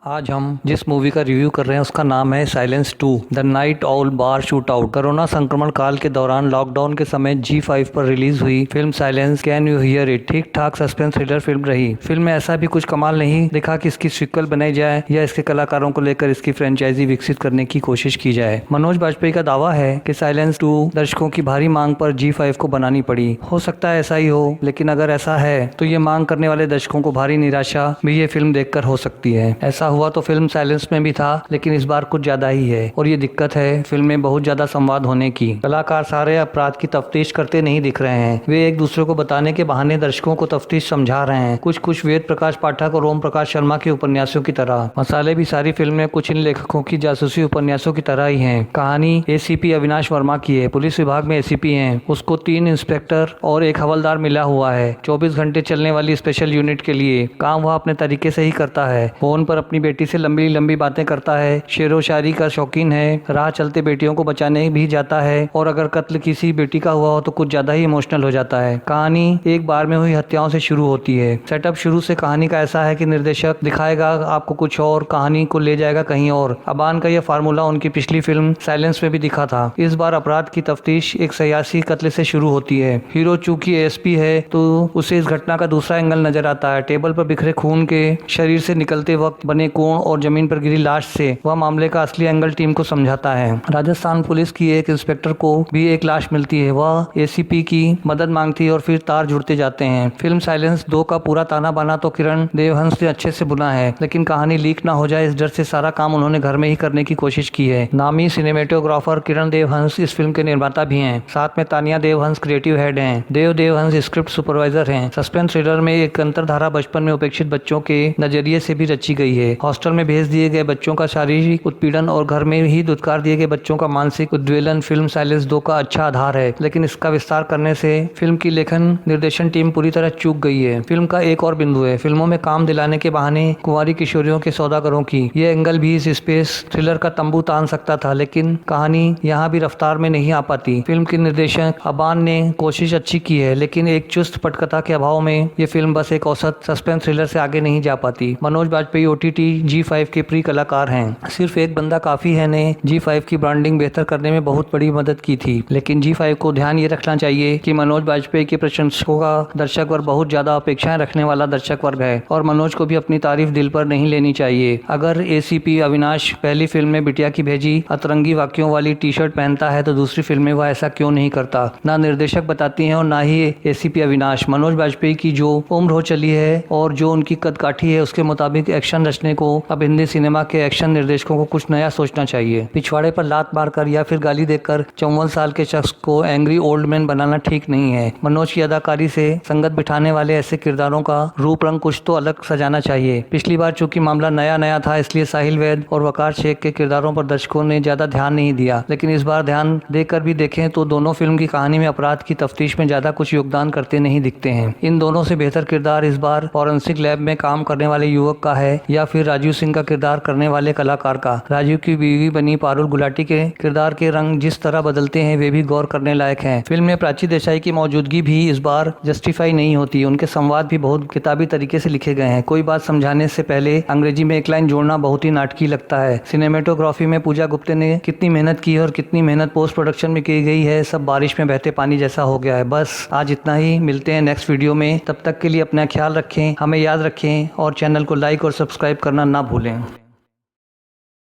आज हम जिस मूवी का रिव्यू कर रहे हैं उसका नाम है silence 2 the night all bar shoot out. Corona संक्रमण काल के दौरान लॉकडाउन के समय G5 पर रिलीज हुई film silence can you here it ठीक ठाक सस्पेंस थ्रिलर फिल्म रही। फिल्म में ऐसा भी कुछ कमाल नहीं दिखा कि इसकी सीक्वल बनाई जाए या इसके कलाकारों को लेकर इसकी फ्रेंचाइजी विकसित करने की कोशिश की जाए। मनोज बाजपेयी का दावा है कि साइलेंस 2 दर्शकों की भारी मांग पर G5 को बनानी पड़ी। हो सकता है ऐसा ही हो, लेकिन अगर ऐसा है तो ये मांग करने वाले दर्शकों को भारी निराशा भी ये फिल्म देखकर हो सकती है। ऐसा हुआ तो फिल्म साइलेंस में भी था, लेकिन इस बार कुछ ज्यादा ही है और ये दिक्कत है फिल्म में बहुत ज्यादा संवाद होने की। कलाकार सारे अपराध की तफ्तीश करते नहीं दिख रहे हैं, वे एक दूसरे को बताने के बहाने दर्शकों को तफ्तीश समझा रहे हैं, कुछ वेद प्रकाश पाठक और ओम प्रकाश शर्मा के उपन्यासों की तरह। मसाले भी सारी फिल्म में कुछ इन लेखकों की जासूसी उपन्यासों की तरह ही है। कहानी ACP अविनाश वर्मा की है। पुलिस विभाग में ACP है, उसको 3 इंस्पेक्टर और 1 हवलदार मिला हुआ है। 24 घंटे चलने वाली स्पेशल यूनिट के लिए काम वह अपने तरीके से ही करता है। फोन पर अपनी बेटी से लंबी लंबी बातें करता है, शेरो शायरी का शौकीन है, राह चलते बेटियों को बचाने भी जाता है और अगर कत्ल किसी बेटी का हुआ हो तो कुछ ज्यादा ही इमोशनल हो जाता है। कहानी एक बार में हुई हत्याओं से शुरू होती है। सेटअप शुरू से कहानी का ऐसा है कि निर्देशक दिखाएगा आपको कुछ और, कहानी को ले जाएगा कहीं और। अबान का यह फार्मूला उनकी पिछली फिल्म साइलेंस में भी दिखा था। इस बार अपराध की तफ्तीश एक सियासी कत्ल से शुरू होती है। हीरो चूंकि ASP है तो उसे इस घटना का दूसरा एंगल नजर आता है। टेबल पर बिखरे खून के, शरीर से निकलते वक्त बने कोण और जमीन पर गिरी लाश से वह मामले का असली एंगल टीम को समझाता है। राजस्थान पुलिस की एक इंस्पेक्टर को भी एक लाश मिलती है, वह ACP की मदद मांगती है और फिर तार जुड़ते जाते हैं। फिल्म साइलेंस 2 का पूरा ताना बाना तो किरण देवहंस ने अच्छे से बुना है, लेकिन कहानी लीक ना हो जाए इस डर से सारा काम उन्होंने घर में ही करने की कोशिश की है। नामी सिनेमेटोग्राफर किरण देवहंस इस फिल्म के निर्माता भी हैं, साथ में तानिया देवहंस क्रिएटिव हेड हैं, देव देवहंस स्क्रिप्ट सुपरवाइजर हैं। सस्पेंस थ्रिलर में एक अंतरधारा बचपन में उपेक्षित बच्चों के नजरिए से भी रची गई है। हॉस्टल में भेज दिए गए बच्चों का शारीरिक उत्पीड़न और घर में ही दुत्कार दिए गए बच्चों का मानसिक उद्वेलन फिल्म साइलेंस 2 का अच्छा आधार है, लेकिन इसका विस्तार करने से फिल्म की लेखन निर्देशन टीम पूरी तरह चूक गई है। फिल्म का एक और बिंदु है फिल्मों में काम दिलाने के बहाने कुंवारी किशोरियों के सौदागरों की। यह एंगल भी इस स्पेस थ्रिलर का तंबू तान सकता था, लेकिन कहानी यहाँ भी रफ्तार में नहीं आ पाती। फिल्म के निर्देशक अबान ने कोशिश अच्छी की है, लेकिन एक चुस्त पटकथा के अभाव में ये फिल्म बस एक औसत सस्पेंस थ्रिलर से आगे नहीं जा पाती। मनोज बाजपेयी OTT G5 के प्री कलाकार हैं। सिर्फ एक बंदा काफी है ने G5 की ब्रांडिंग बेहतर करने में बहुत बड़ी मदद की थी, लेकिन G5 को ध्यान ये रखना चाहिए कि मनोज बाजपेयी के प्रशंसकों का दर्शक वर्ग बहुत ज्यादा अपेक्षाएं रखने वाला दर्शक वर्ग है और मनोज को भी अपनी तारीफ दिल पर नहीं लेनी चाहिए। अगर ACP अविनाश पहली फिल्म में बिटिया की भेजी अतरंगी वाक्यों वाली T-शर्ट पहनता है तो दूसरी फिल्म में वह ऐसा क्यों नहीं करता? ना निर्देशक बताती हैं और ना ही ACP अविनाश। मनोज बाजपेयी की जो उम्र हो चली है और जो उनकी कदकाठी है उसके मुताबिक एक्शन रचने को अब हिंदी सिनेमा के एक्शन निर्देशकों को कुछ नया सोचना चाहिए। पिछवाड़े पर लात मारकर या फिर गाली देकर 54 साल के शख्स को एंग्री ओल्ड मैन बनाना ठीक नहीं है। मनोज की अदाकारी से संगत बिठाने वाले ऐसे किरदारों का रूप रंग कुछ तो अलग सजाना चाहिए। पिछली बार चूंकि मामला नया था, इसलिए साहिल वैद और वकार शेख के किरदारों पर दर्शकों ने ज्यादा ध्यान नहीं दिया, लेकिन इस बार ध्यान देकर भी देखें तो दोनों फिल्म की कहानी में अपराध की तफ्तीश में ज्यादा कुछ योगदान करते नहीं दिखते हैं। इन दोनों से बेहतर किरदार इस बार फॉरेंसिक लैब में काम करने वाले युवक का है या फिर राजीव सिंह का किरदार करने वाले कलाकार का। राजीव की बीवी बनी पारुल गुलाटी के किरदार के रंग जिस तरह बदलते हैं वे भी गौर करने लायक हैं। फिल्म में प्राची देसाई की मौजूदगी भी इस बार जस्टिफाई नहीं होती। उनके संवाद भी बहुत किताबी तरीके से लिखे गए हैं। कोई बात समझाने से पहले अंग्रेजी में एक लाइन जोड़ना बहुत ही नाटकी लगता है। सिनेमेटोग्राफी में पूजा गुप्ते ने कितनी मेहनत की है और कितनी मेहनत पोस्ट प्रोडक्शन में की गई है, सब बारिश में बहते पानी जैसा हो गया है। बस आज इतना ही, मिलते हैं नेक्स्ट वीडियो में। तब तक के लिए अपना ख्याल रखें, हमें याद रखें और चैनल को लाइक और सब्सक्राइब करना ना भूलें।